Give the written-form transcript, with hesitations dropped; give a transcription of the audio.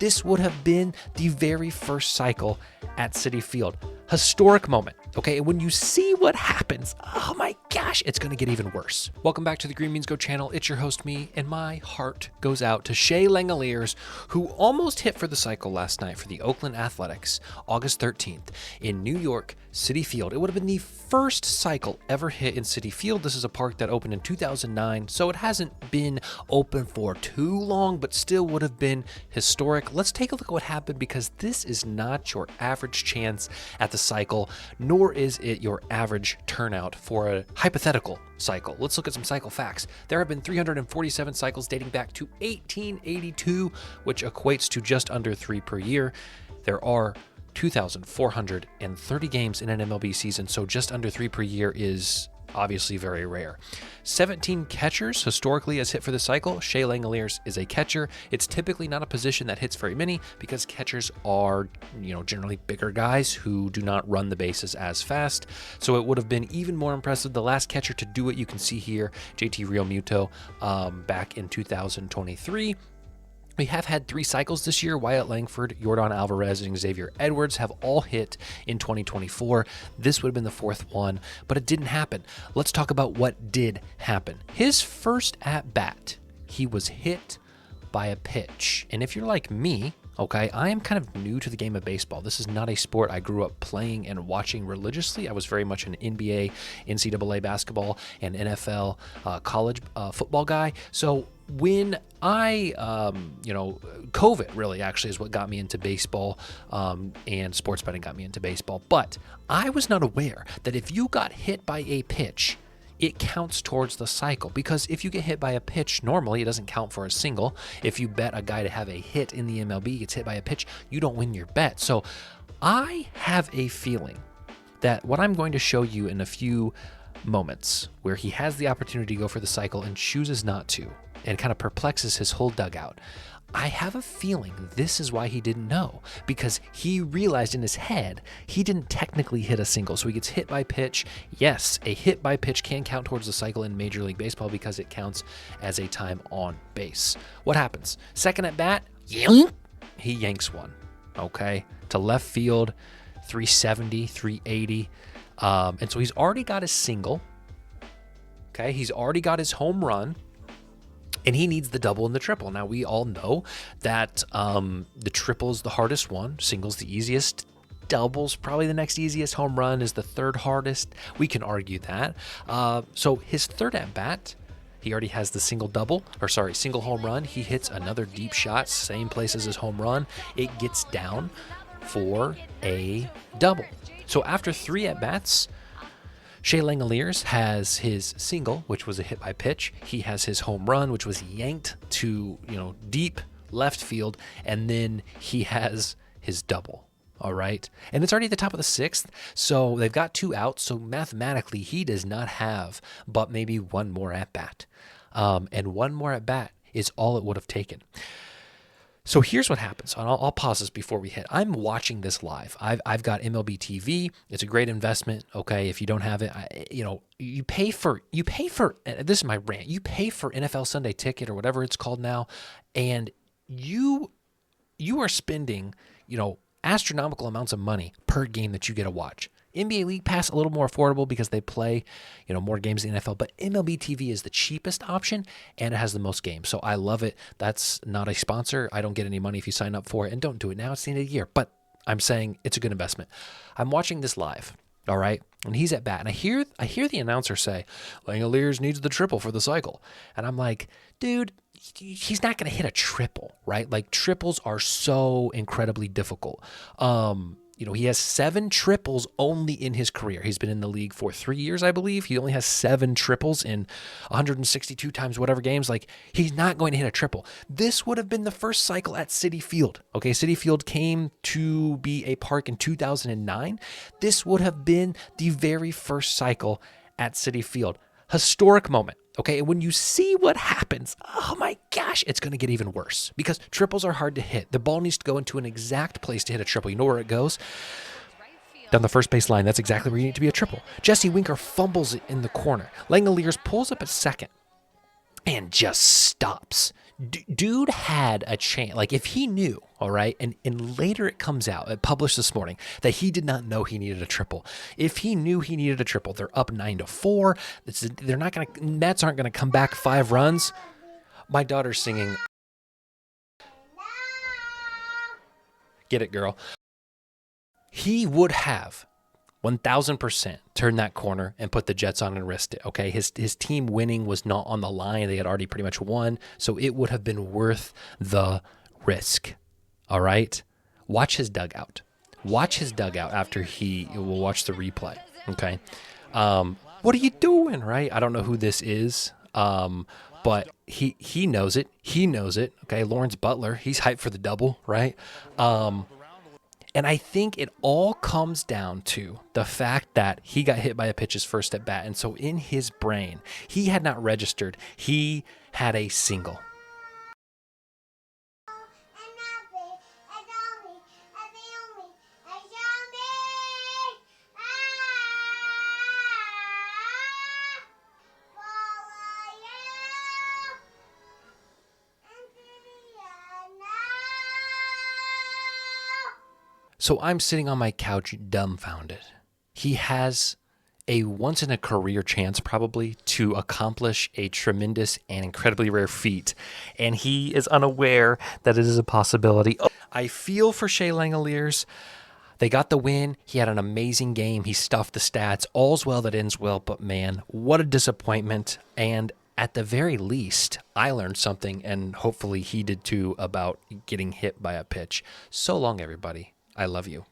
This would have been the very first cycle at Citi Field. Historic moment, okay? And when you see what happens, oh my gosh, it's going to get even worse. Welcome back to the Green Beans Go channel. It's your host, me, and my heart goes out to Shea Langeliers, who almost hit for the cycle last night for the Oakland Athletics, August 13th, in New York Citi Field. It would have been the first cycle ever hit in Citi Field. This is a park that opened in 2009, so it hasn't been open for too long, but still would have been historic. Let's take a look at what happened, because this is not your average chance at the cycle, nor is it your average turnout for a hypothetical cycle. Let's look at some cycle facts. There have been 347 cycles dating back to 1882, which equates to just under 3 per year. There are 2,430 games in an MLB season, so just under 3 per year is obviously very rare. 17 catchers historically has hit for the cycle. Shea Langeliers is a catcher. It's typically not a position that hits very many because catchers are, generally bigger guys who do not run the bases as fast. So it would have been even more impressive. The last catcher to do it, you can see here, JT Realmuto, back in 2023. We have had 3 cycles this year. Wyatt Langford, Yordan Alvarez, and Xavier Edwards have all hit in 2024. This would have been the 4th one, but it didn't happen. Let's talk about what did happen. His first at-bat, he was hit by a pitch. And if you're like me, okay, I am kind of new to the game of baseball. This is not a sport I grew up playing and watching religiously. I was very much an NBA, NCAA basketball, and NFL college football guy. So when I, COVID really actually is what got me into baseball, and sports betting got me into baseball. But I was not aware that if you got hit by a pitch, it counts towards the cycle, because if you get hit by a pitch, normally it doesn't count for a single. If you bet a guy to have a hit in the MLB, gets hit by a pitch, you don't win your bet. So I have a feeling that what I'm going to show you in a few moments, where he has the opportunity to go for the cycle and chooses not to, and kind of perplexes his whole dugout, I have a feeling this is why he didn't know, because he realized in his head he didn't technically hit a single. So he gets hit by pitch. Yes, a hit by pitch can count towards the cycle in Major League Baseball because it counts as a time on base. What happens? Second at bat, he yanks one, okay, to left field, 370, 380. And so he's already got his single. Okay, he's already got his home run. And he needs the double and the triple. Now, we all know that the triple is the hardest one. Single's the easiest. Double's probably the next easiest. Home run is the 3rd hardest. We can argue that. So his third at-bat, he already has the single home run. He hits another deep shot, same place as his home run. It gets down for a double. So after 3 at-bats, Shea Langeliers has his single, which was a hit by pitch. He has his home run, which was yanked to, deep left field. And then he has his double. All right. And it's already at the top of the 6th. So they've got 2 outs. So mathematically, he does not have but maybe one more at bat. And one more at bat is all it would have taken. So here's what happens. I'll pause this before we hit. I'm watching this live. I've got MLB TV. It's a great investment. Okay, if you don't have it, you pay for. This is my rant. You pay for NFL Sunday Ticket or whatever it's called now, and you are spending astronomical amounts of money per game that you get to watch. NBA League Pass, a little more affordable because they play, more games in the NFL, but MLB TV is the cheapest option and it has the most games. So I love it. That's not a sponsor. I don't get any money if you sign up for it, and don't do it now. It's the end of the year, but I'm saying it's a good investment. I'm watching this live. All right. And he's at bat. And I hear the announcer say, Langeliers needs the triple for the cycle. And I'm like, dude, he's not going to hit a triple, right? Like, triples are so incredibly difficult. He has 7 triples only in his career. He's been in the league for 3 years, I believe. He only has 7 triples in 162 times whatever games. Like, he's not going to hit a triple. This would have been the first cycle at Citi Field. Okay, Citi Field came to be a park in 2009. This would have been the very first cycle at Citi Field. Historic moment. Okay, and when you see what happens, oh my gosh, it's going to get even worse, because triples are hard to hit. The ball needs to go into an exact place to hit a triple. You know where it goes? Down the first base line. That's exactly where you need to be a triple. Jesse Winker fumbles it in the corner. Langeliers pulls up at second and just stops. Dude had a chance. Like, if he knew, all right, and later it comes out, it published this morning, that he did not know he needed a triple. If he knew he needed a triple, they're up 9-4. They're not going to, Mets aren't going to come back 5 runs. My daughter's singing. Get it, girl. He would have 1,000% turned that corner and put the Jets on and risked it, okay? His team winning was not on the line. They had already pretty much won, so it would have been worth the risk, all right? Watch his dugout. Watch his dugout after we'll watch the replay, okay? What are you doing, right? I don't know who this is, but he knows it. He knows it, okay? Lawrence Butler, he's hyped for the double, right? And I think it all comes down to the fact that he got hit by a pitch his first at bat. And so in his brain, he had not registered. He had a single. So I'm sitting on my couch dumbfounded. He has a once-in-a-career chance probably to accomplish a tremendous and incredibly rare feat, and he is unaware that it is a possibility. I feel for Shea Langeliers. They got the win. He had an amazing game. He stuffed the stats. All's well that ends well, but man, what a disappointment. And at the very least, I learned something, and hopefully he did too, about getting hit by a pitch. So long, everybody. I love you.